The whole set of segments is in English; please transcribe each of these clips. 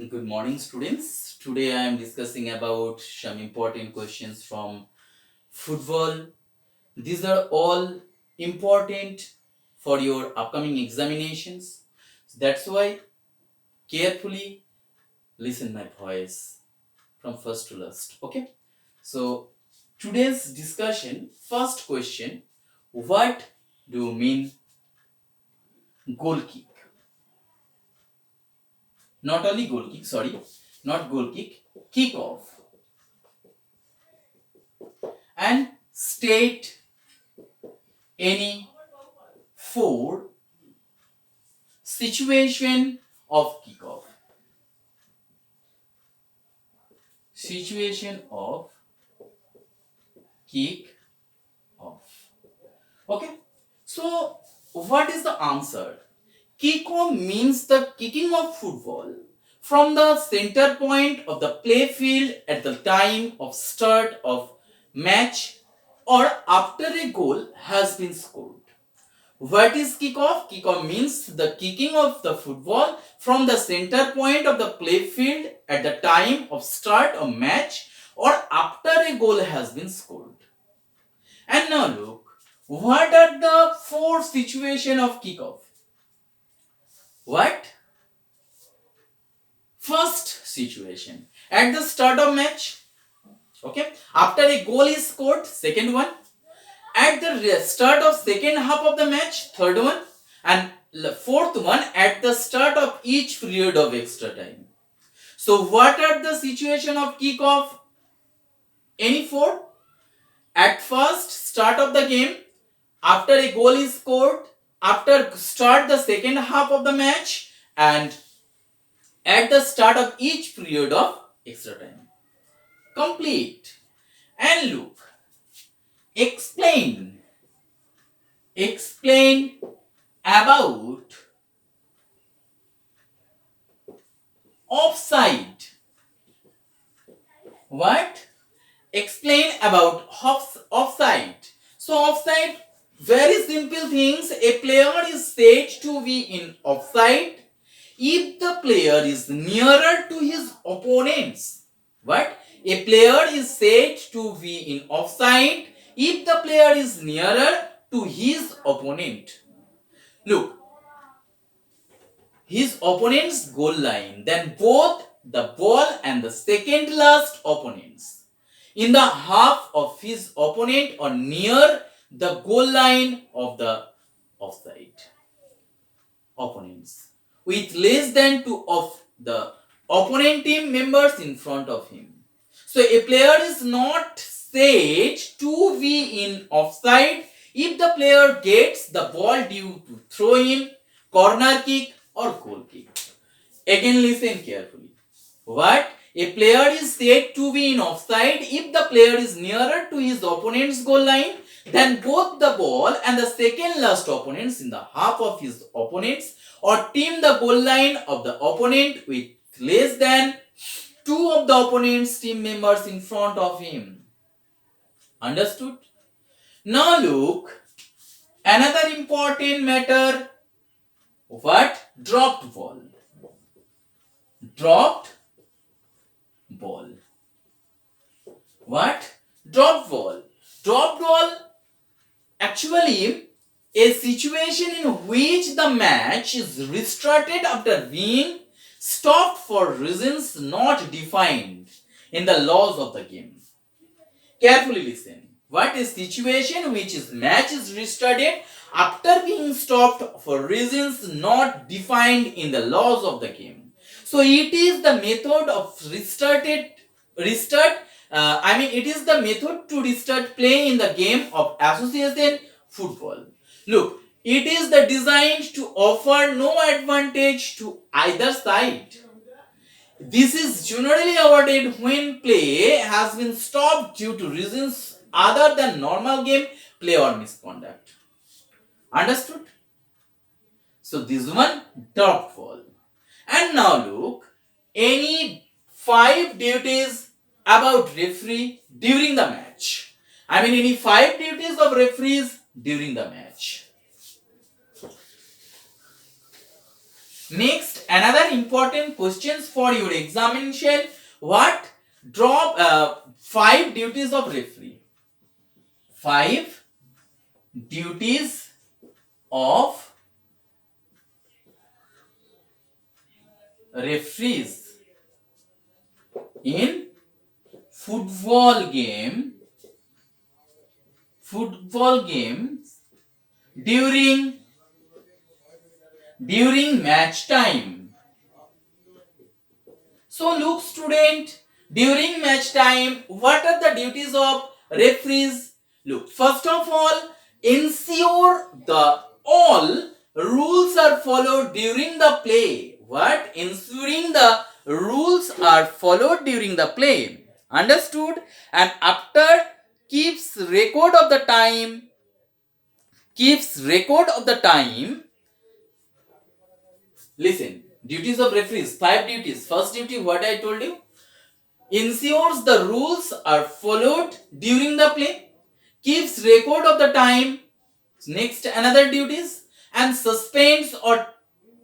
Good morning, students. Today I am discussing about some important questions from football. These are all important for your upcoming examinations. That's why carefully listen my voice from first to last. Okay. So today's discussion, first question: what do you mean goal kick? Not only goal kick. Sorry, not goal kick. Kick off and state any four situation of kickoff. Situation of kick off. Okay. So what is the answer? Kick off means the kicking of football from the center point of the play field at the time of start of match or after a goal has been scored. What is kickoff? Kickoff means the kicking of the football from the center point of the play field at the time of start of match or after a goal has been scored. And now look, what are the four situations of kickoff? What? First situation, at the start of match, okay, after a goal is scored, second one, at the start of second half of the match, third one, and fourth one at the start of each period of extra time. So what are the situation of kickoff? Any four? At first start of the game, after a goal is scored, after start the second half of the match, and at the start of each period of extra time. Complete. And look, explain about offside. What? Explain about offside. So offside, very simple things. A player is said to be in offside if the player is nearer to his opponents. What? A player is said to be in offside if the player is nearer to his opponent. Look, his opponent's goal line, then both the ball and the second last opponents in the half of his opponent or near the goal line of the offside opponents with less than two of the opponent team members in front of him. So a player is not said to be in offside if the player gets the ball due to throw in, corner kick or goal kick. Again listen carefully. What? A player is said to be in offside if the player is nearer to his opponent's goal line than both the ball and the second last opponents in the half of his opponents or team the goal line of the opponent with less than two of the opponent's team members in front of him. Understood? Now look, another important matter. What? Dropped ball. Dropped ball. What? Dropped ball. Dropped ball actually a situation in which the match is restarted after being stopped for reasons not defined in the laws of the game. Carefully listen. What is situation which is match is restarted after being stopped for reasons not defined in the laws of the game. So it is the method of it is the method to restart play in the game of association football. Look, it is the designed to offer no advantage to either side. This is generally awarded when play has been stopped due to reasons other than normal game play or misconduct. Understood? So this one dropped ball. And now look, any 5 duties about referee during the match. Any 5 duties of referees during the match. Next, another important questions for your examination. What? Drop 5 duties of referee. 5 duties of referees in football game. Football games during match time. So look student, during match time, what are the duties of referees? Look, first of all, ensure the all rules are followed during the play. What? Ensuring the rules are followed during the play. Understood? And after keeps record of the time. Listen, duties of referees, 5 duties. First duty, what I told you? Ensures the rules are followed during the play, keeps record of the time. Next, another duties, and suspends or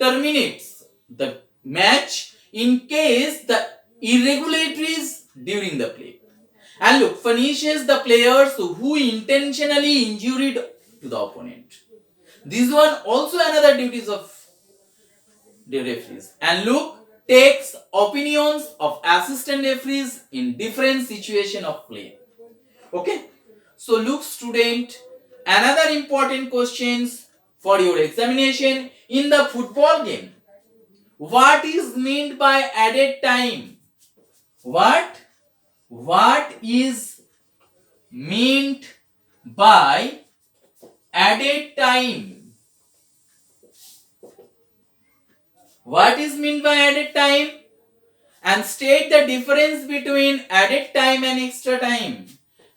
terminates the match in case the irregularities during the play. And look, punishes the players who intentionally injured to the opponent. This one also another duties of the referees. And look, takes opinions of assistant referees in different situation of play. Okay, so look student, another important questions for your examination in the football game. What is meant by added time? What is meant by added time? What is meant by added time? And state the difference between added time and extra time.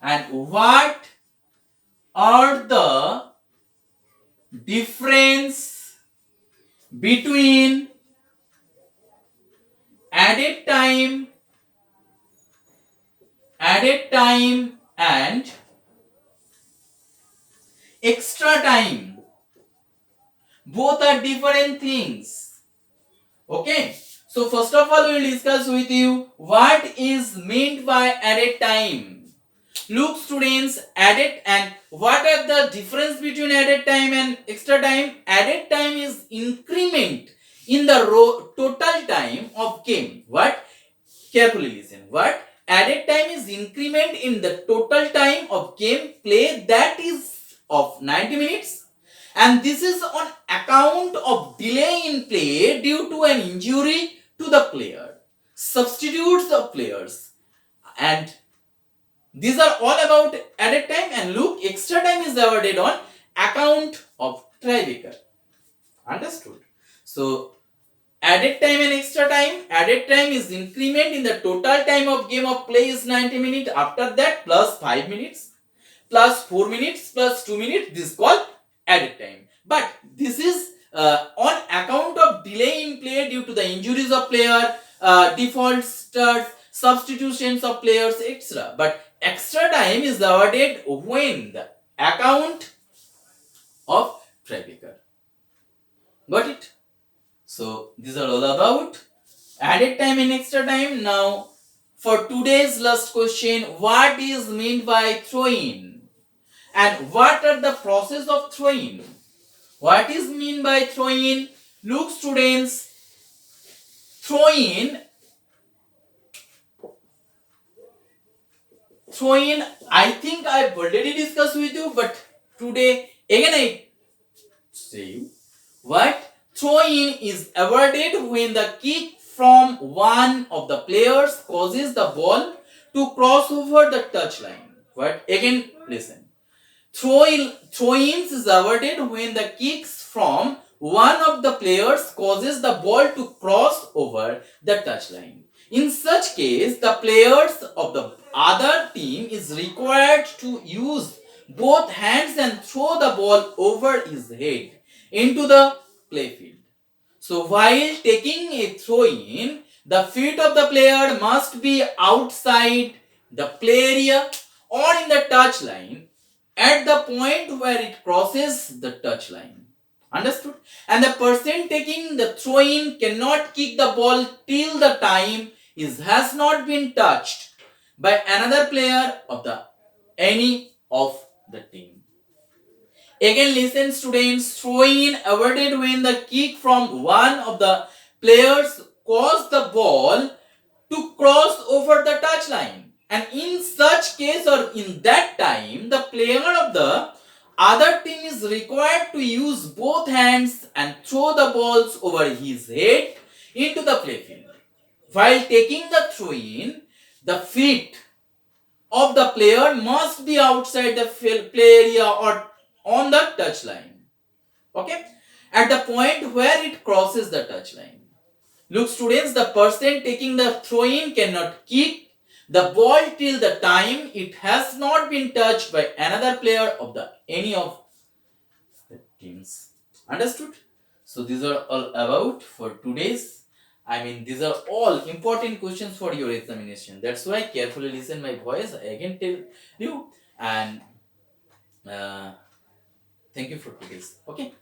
And what are the difference between added time and extra time? Both are different things. Okay, so first of all we will discuss with you what is meant by added time. Look students, added and what are the difference between added time and extra time? Added time is increment in the total time of game. What? Carefully listen. What? Added time is increment in the total time of game play, that is of 90 minutes, and this is on account of delay in play due to an injury to the player, substitutes of players, and these are all about added time. And look, extra time is awarded on account of tiebreaker. Understood? So added time and extra time. Added time is increment in the total time of game of play is 90 minutes. After that plus 5 minutes plus 4 minutes plus 2 minutes. This is called added time. But this is on account of delay in play due to the injuries of player, default starts, substitutions of players, etc. But extra time is awarded when the account of tiebreaker. Got it? So these are all about added time and extra time. Now for today's last question, what is meant by throw-in? And what are the process of throw-in? What is meant by throw-in? Look students, throw-in, I think I've already discussed with you, but today again I say you. What? Throw-in is awarded when the kick from one of the players causes the ball to cross over the touchline. What? Again listen. Throw-ins is awarded when the kicks from one of the players causes the ball to cross over the touchline. In such case, the players of the other team is required to use both hands and throw the ball over his head into the playfield. So while taking a throw-in, the feet of the player must be outside the play area or in the touchline at the point where it crosses the touchline. Understood? And the person taking the throw in cannot kick the ball till the time has not been touched by another player of the any of the team. Again, listen, students. Throw in awarded when the kick from one of the players caused the ball to cross over the touchline. And in such case or in that time, the player of the other team is required to use both hands and throw the balls over his head into the playfield. While taking the throw in, the feet of the player must be outside the play area or on the touchline. Okay? At the point where it crosses the touchline. Look, students, the person taking the throw in cannot kick the ball till the time it has not been touched by another player of the any of the teams. Understood? So these are all about for today's. These are all important questions for your examination. That's why carefully listen my voice. I again tell you, and thank you for today's. Okay.